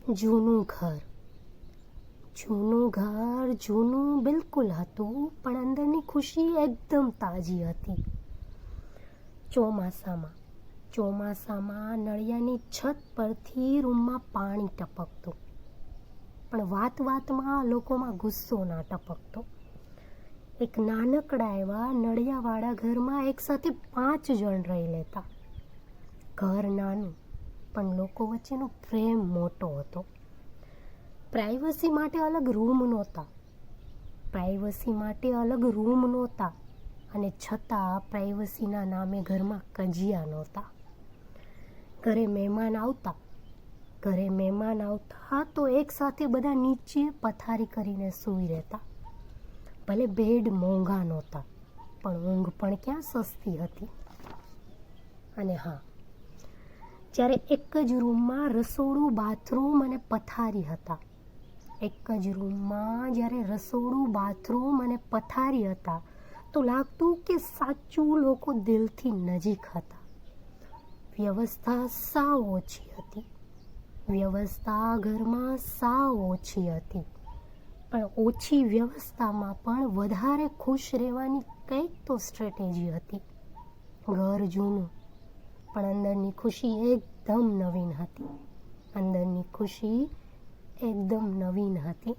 જૂનું ઘર જૂનું બિલકુલ હતું, પણ અંદરની ખુશી એકદમ તાજી હતી. ચોમાસામાં નળિયાની છત પરથી રૂમમાં પાણી ટપકતું, પણ વાતમાં લોકોમાં ગુસ્સો ના ટપકતો. એક નાનકડા એવા નળિયાવાળા ઘરમાં એક સાથે 5 જણ રહી લેતા. ઘર નાનું, પણ લોકો વચ્ચેનો પ્રેમ મોટો હતો. પ્રાઇવસી માટે અલગ રૂમ નહોતા, અને છતાં પ્રાઇવસીના નામે ઘરમાં કજિયા નહોતા. ઘરે મહેમાન આવતા તો એક સાથે બધા નીચે પથારી કરીને સૂઈ રહેતા. ભલે બેડ મોંઘા નહોતા, પણ ઊંઘ પણ ક્યાં સસ્તી હતી. અને હા, જ્યારે એક જ રૂમમાં રસોડું, બાથરૂમ અને પથારી હતા, તો લાગતું કે સાચું લોકો દિલથી નજીક હતા. વ્યવસ્થા ઘરમાં સાવ ઓછી હતી, પણ ઓછી વ્યવસ્થામાં પણ વધારે ખુશ રહેવાની કંઈક તો સ્ટ્રેટેજી હતી. ઘર જૂનું, પણ અંદરની ખુશી એકદમ નવીન હતી.